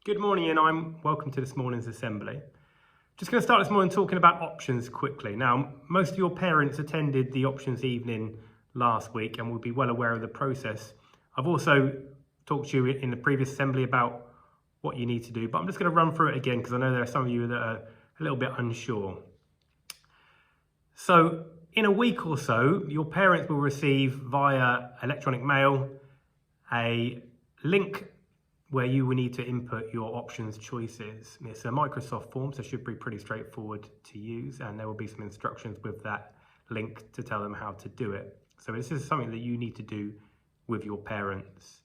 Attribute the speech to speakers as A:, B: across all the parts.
A: Good morning, and welcome to this morning's assembly. Just going to start this morning talking about options quickly. Now, most of your parents attended the options evening last week and will be well aware of the process. I've also talked to you in the previous assembly about what you need to do, but I'm just going to run through it again because I know there are some of you that are a little bit unsure. So in a week or so, your parents will receive via electronic mail a link where you will need to input your options choices. It's a Microsoft form, so it should be pretty straightforward to use, and there will be some instructions with that link to tell them how to do it. So this is something that you need to do with your parents.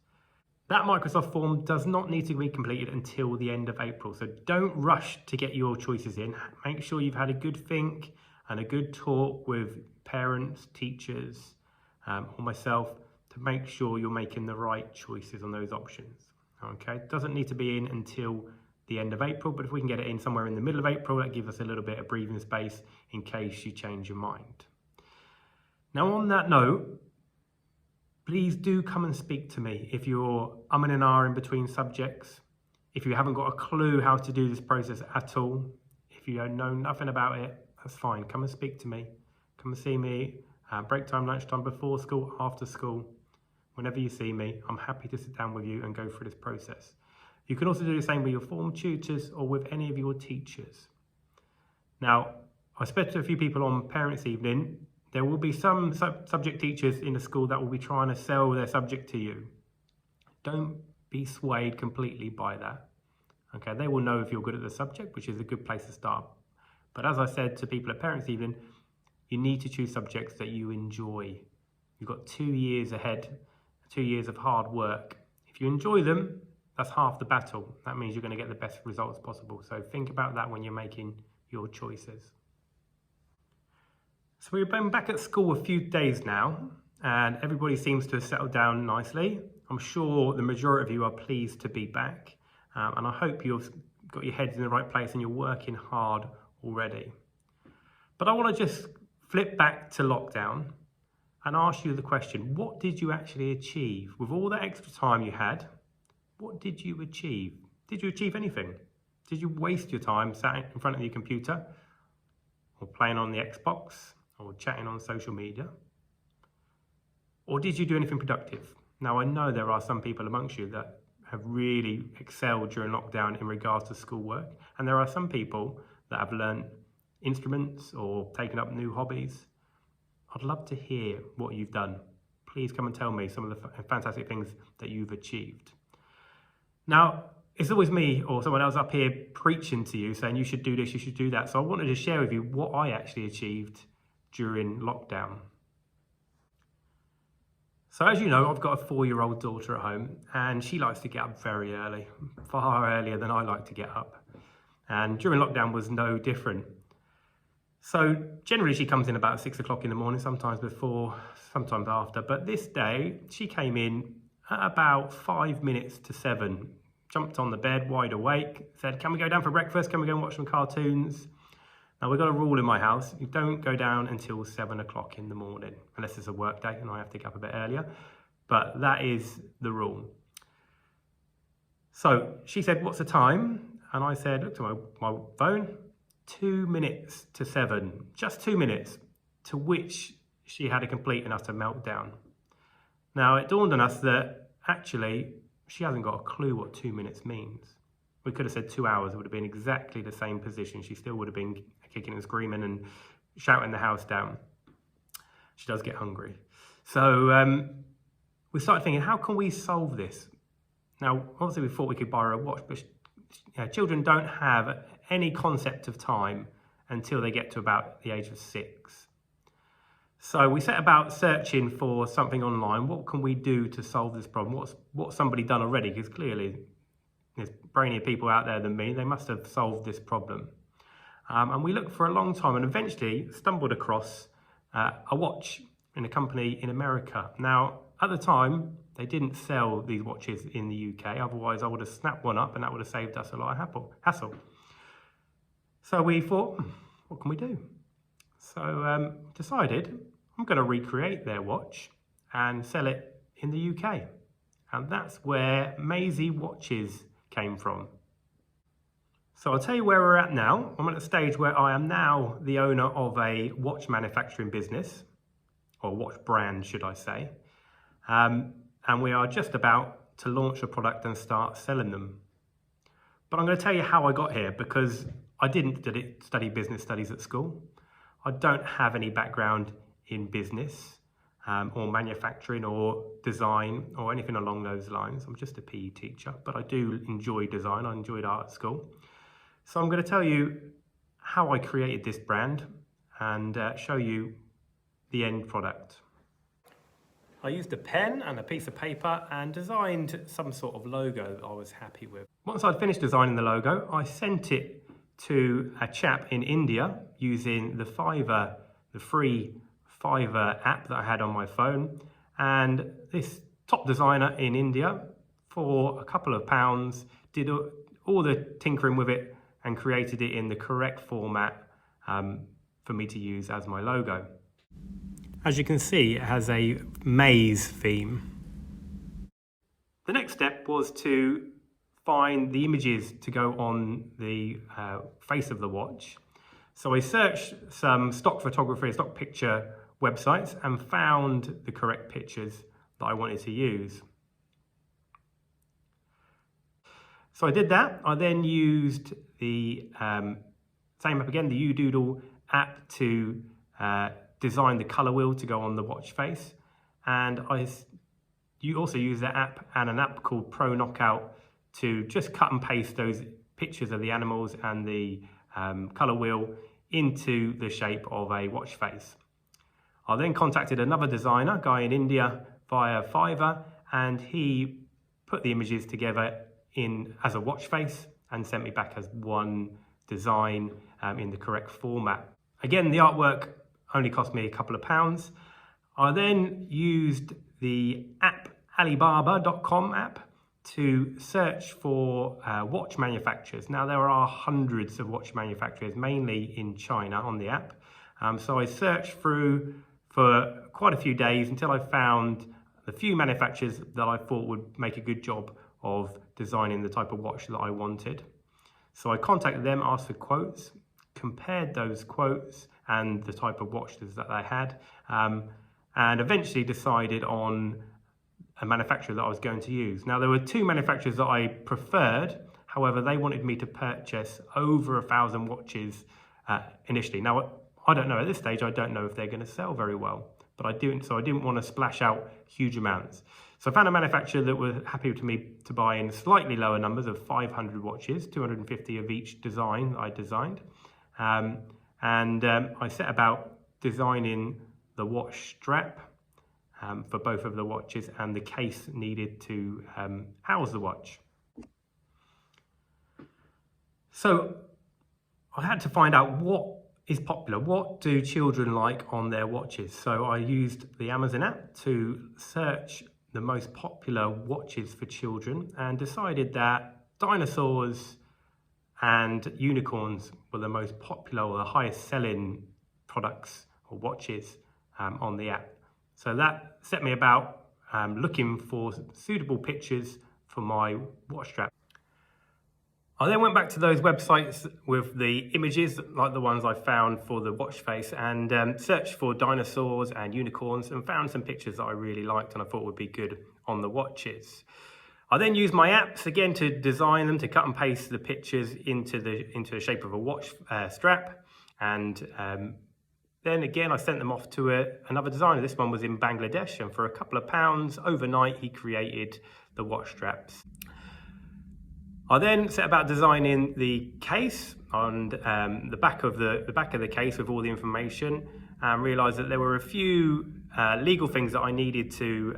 A: That Microsoft form does not need to be completed until the end of April, so don't rush to get your choices in. Make sure you've had a good think and a good talk with parents, teachers, or myself to make sure you're making the right choices on those options. Okay, doesn't need to be in until the end of April, but if we can get it in somewhere in the middle of April, that gives us a little bit of breathing space in case you change your mind. Now, on that note, please do come and speak to me if you're umming and ahhing between subjects, if you haven't got a clue how to do this process at all, if you don't know nothing about it, that's fine. Come and speak to me. Come and see me at break time, lunchtime, before school, after school. Whenever you see me, I'm happy to sit down with you and go through this process. You can also do the same with your form tutors or with any of your teachers. Now, I spoke to a few people on Parents' Evening. There will be some subject teachers in the school that will be trying to sell their subject to you. Don't be swayed completely by that. Okay, they will know if you're good at the subject, which is a good place to start. But as I said to people at Parents' Evening, you need to choose subjects that you enjoy. You've got 2 years ahead. 2 years of hard work. If you enjoy them, that's half the battle. That means you're going to get the best results possible. So think about that when you're making your choices. So we've been back at school a few days now, and everybody seems to have settled down nicely. I'm sure the majority of you are pleased to be back, and I hope you've got your heads in the right place and you're working hard already. But I want to just flip back to lockdown and ask you the question, what did you actually achieve? With all that extra time you had, what did you achieve? Did you achieve anything? Did you waste your time sat in front of your computer or playing on the Xbox or chatting on social media? Or did you do anything productive? Now, I know there are some people amongst you that have really excelled during lockdown in regards to schoolwork, and there are some people that have learned instruments or taken up new hobbies. I'd love to hear what you've done. Please come and tell me some of the fantastic things that you've achieved. Now, it's always me or someone else up here preaching to you, saying you should do this, you should do that. So I wanted to share with you what I actually achieved during lockdown. So as you know, I've got a 4-year-old daughter at home, and she likes to get up very early, far earlier than I like to get up. And during lockdown was no different. So generally she comes in about 6 o'clock in the morning, sometimes before, sometimes after. But this day she came in at about 5 minutes to 7, jumped on the bed wide awake, said, "Can we go down for breakfast? Can we go and watch some cartoons?" Now we've got a rule in my house, you don't go down until 7 o'clock in the morning, unless it's a work day and I have to get up a bit earlier. But that is the rule. So she said, "What's the time?" And I said, looked at my phone, 2 minutes to 7, just 2 minutes, to which she had a complete and utter meltdown. Now, it dawned on us that actually she hasn't got a clue what 2 minutes means. We could have said 2 hours, it would have been exactly the same position. She still would have been kicking and screaming and shouting the house down. She does get hungry. So we started thinking, how can we solve this? Now, obviously we thought we could buy her a watch, but children don't have any concept of time until they get to about the age of 6. So we set about searching for something online. What can we do to solve this problem? What's somebody done already? Because clearly there's brainier people out there than me. They must have solved this problem. And we looked for a long time and eventually stumbled across a watch in a company in America. Now, at the time, they didn't sell these watches in the UK. Otherwise, I would have snapped one up and that would have saved us a lot of hassle. So we thought, what can we do? So decided I'm going to recreate their watch and sell it in the UK. And that's where Maisie Watches came from. So I'll tell you where we're at now. I'm at a stage where I am now the owner of a watch manufacturing business, or watch brand, should I say. And we are just about to launch a product and start selling them. But I'm going to tell you how I got here, because I didn't study business studies at school. I don't have any background in business or manufacturing or design or anything along those lines. I'm just a PE teacher, but I do enjoy design. I enjoyed art at school. So I'm going to tell you how I created this brand and show you the end product. I used a pen and a piece of paper and designed some sort of logo that I was happy with. Once I'd finished designing the logo, I sent it to a chap in India using the Fiverr, the free Fiverr app that I had on my phone. And this top designer in India, for a couple of pounds, did all the tinkering with it and created it in the correct format for me to use as my logo. As you can see, it has a maze theme. The next step was to find the images to go on the face of the watch. So I searched some stock photography, stock picture websites and found the correct pictures that I wanted to use. So I did that. I then used the same app again, the Udoodle app, to design the color wheel to go on the watch face. And you also use that app and an app called Pro Knockout to just cut and paste those pictures of the animals and the color wheel into the shape of a watch face. I then contacted another designer, guy in India, via Fiverr, and he put the images together as a watch face and sent me back as one design in the correct format. Again, the artwork only cost me a couple of pounds. I then used the app Alibaba.com app to search for watch manufacturers. Now, there are hundreds of watch manufacturers, mainly in China, on the app. So I searched through for quite a few days until I found the few manufacturers that I thought would make a good job of designing the type of watch that I wanted. So I contacted them, asked for quotes, compared those quotes and the type of watches that they had, and eventually decided on a manufacturer that I was going to use. Now, there were two manufacturers that I preferred. However, they wanted me to purchase over 1,000 watches initially. Now, I don't know, at this stage, I don't know if they're going to sell very well, but I didn't want to splash out huge amounts. So I found a manufacturer that was happy to me to buy in slightly lower numbers of 500 watches, 250 of each design that I designed. I set about designing the watch strap for both of the watches and the case needed to house the watch. So I had to find out what is popular. What do children like on their watches? So I used the Amazon app to search the most popular watches for children and decided that dinosaurs and unicorns were the most popular or the highest selling products or watches on the app. So that set me about looking for suitable pictures for my watch strap. I then went back to those websites with the images like the ones I found for the watch face and searched for dinosaurs and unicorns and found some pictures that I really liked and I thought would be good on the watches. I then used my apps again to design them, to cut and paste the pictures into the shape of a watch strap, and then again I sent them off to another designer. This one was in Bangladesh, and for a couple of pounds overnight he created the watch straps. I then set about designing the case and the back of the case with all the information, and realised that there were a few legal things that I needed to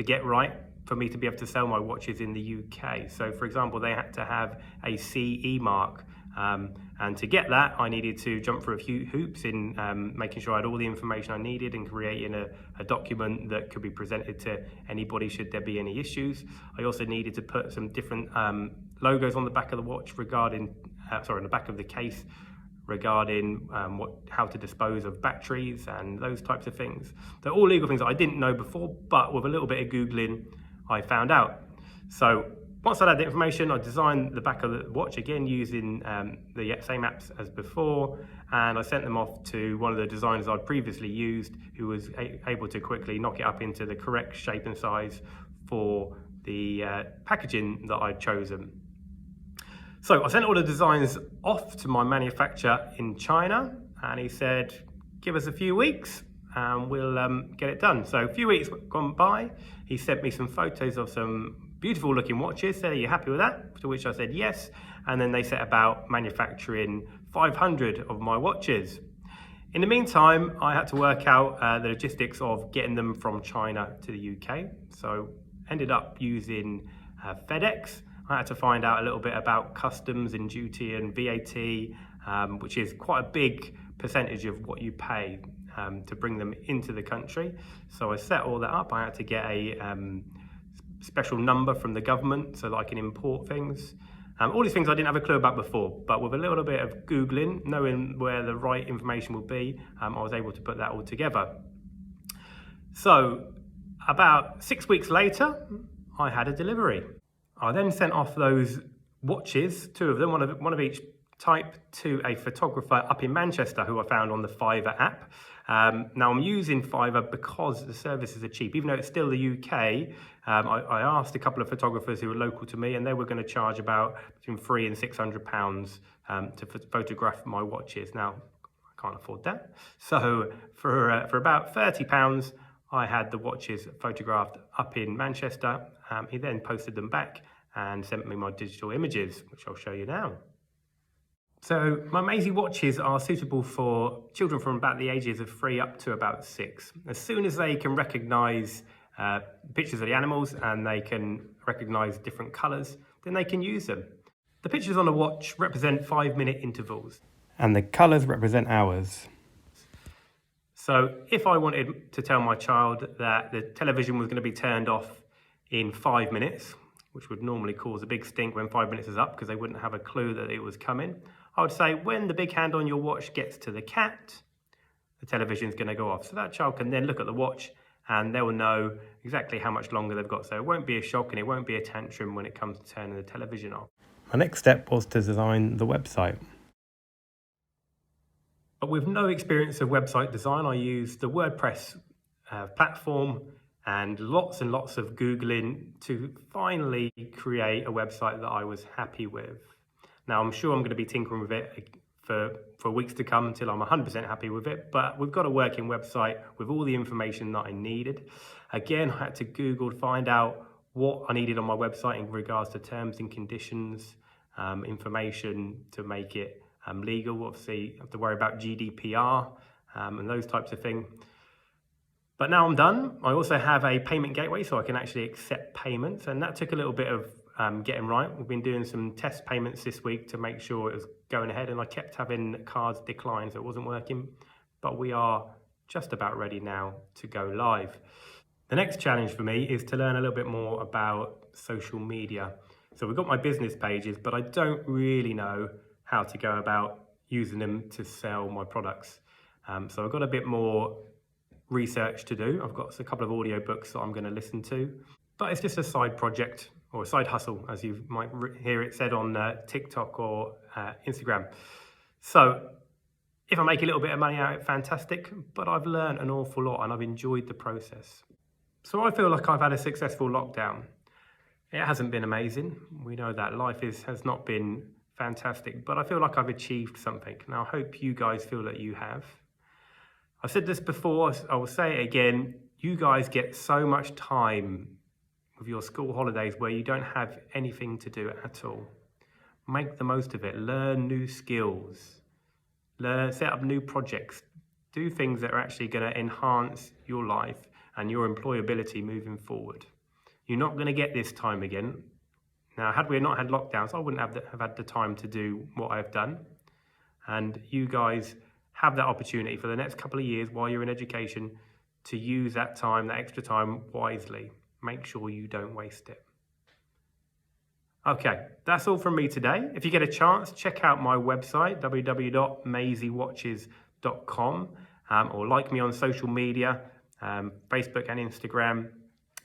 A: get right for me to be able to sell my watches in the UK. So, for example, they had to have a CE mark, and to get that, I needed to jump through a few hoops in making sure I had all the information I needed and creating a document that could be presented to anybody should there be any issues. I also needed to put some different logos on the back of the watch regarding, on the back of the case regarding how to dispose of batteries and those types of things. They're all legal things that I didn't know before, but with a little bit of Googling, I found out. So Once I had the information, I designed the back of the watch again using the same apps as before, and I sent them off to one of the designers I'd previously used, who was able to quickly knock it up into the correct shape and size for the packaging that I'd chosen. So I sent all the designs off to my manufacturer in China, and he said, give us a few weeks and we'll get it done. So a few weeks gone by, he sent me some photos of some beautiful looking watches. Said, are you happy with that? To which I said yes. And then they set about manufacturing 500 of my watches. In the meantime, I had to work out the logistics of getting them from China to the UK. So ended up using FedEx. I had to find out a little bit about customs and duty and VAT, which is quite a big percentage of what you pay to bring them into the country. So I set all that up. I had to get a special number from the government so that I can import things. All these things I didn't have a clue about before, but with a little bit of Googling, knowing where the right information would be, I was able to put that all together. So about 6 weeks later, I had a delivery. I then sent off those watches, 2 of them, one of each type, to a photographer up in Manchester who I found on the Fiverr app. Now I'm using Fiverr because the services are cheap. Even though it's still the UK, I asked a couple of photographers who were local to me, and they were going to charge about between £300 and £600 to photograph my watches. Now, I can't afford that. So for about £30, I had the watches photographed up in Manchester. He then posted them back and sent me my digital images, which I'll show you now. So my Maisie watches are suitable for children from about the ages of 3 up to about 6. As soon as they can recognise pictures of the animals and they can recognise different colours, then they can use them. The pictures on the watch represent 5-minute intervals, and the colours represent hours. So if I wanted to tell my child that the television was going to be turned off in 5 minutes, which would normally cause a big stink when 5 minutes is up because they wouldn't have a clue that it was coming, I would say when the big hand on your watch gets to the cat, the television's going to go off. So that child can then look at the watch and they will know exactly how much longer they've got. So it won't be a shock and it won't be a tantrum when it comes to turning the television off. My next step was to design the website. But with no experience of website design, I used the WordPress platform and lots of Googling to finally create a website that I was happy with. Now, I'm sure I'm going to be tinkering with it for weeks to come until I'm 100% happy with it, but we've got a working website with all the information that I needed. Again, I had to Google to find out what I needed on my website in regards to terms and conditions, information to make it legal. Obviously, I have to worry about GDPR and those types of things. But now I'm done. I also have a payment gateway so I can actually accept payments, and that took a little bit of getting right. We've been doing some test payments this week to make sure it was going ahead, and I kept having cards decline, so it wasn't working. But we are just about ready now to go live. The next challenge for me is to learn a little bit more about social media. So we've got my business pages, but I don't really know how to go about using them to sell my products. So I've got a bit more research to do. I've got a couple of audiobooks that I'm going to listen to, but it's just a side project or a side hustle, as you might hear it said on TikTok or Instagram. So if I make a little bit of money out of it, fantastic, but I've learned an awful lot and I've enjoyed the process. So I feel like I've had a successful lockdown. It hasn't been amazing. We know that life has not been fantastic, but I feel like I've achieved something. Now, I hope you guys feel that you have. I've said this before, I will say it again. You guys get so much time with your school holidays where you don't have anything to do at all. Make the most of it. Learn new skills. Set up new projects. Do things that are actually going to enhance your life and your employability moving forward. You're not going to get this time again. Now, had we not had lockdowns, I wouldn't have had the time to do what I've done. And you guys have that opportunity for the next couple of years while you're in education to use that time, that extra time, wisely. Make sure you don't waste it. Okay, that's all from me today. If you get a chance, check out my website, www.maisiewatches.com, or like me on social media, Facebook and Instagram.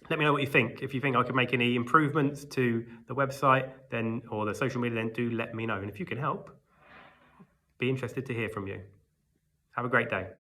A: Let me know what you think. If you think I could make any improvements to the website then, or the social media, then do let me know. And if you can help, be interested to hear from you. Have a great day.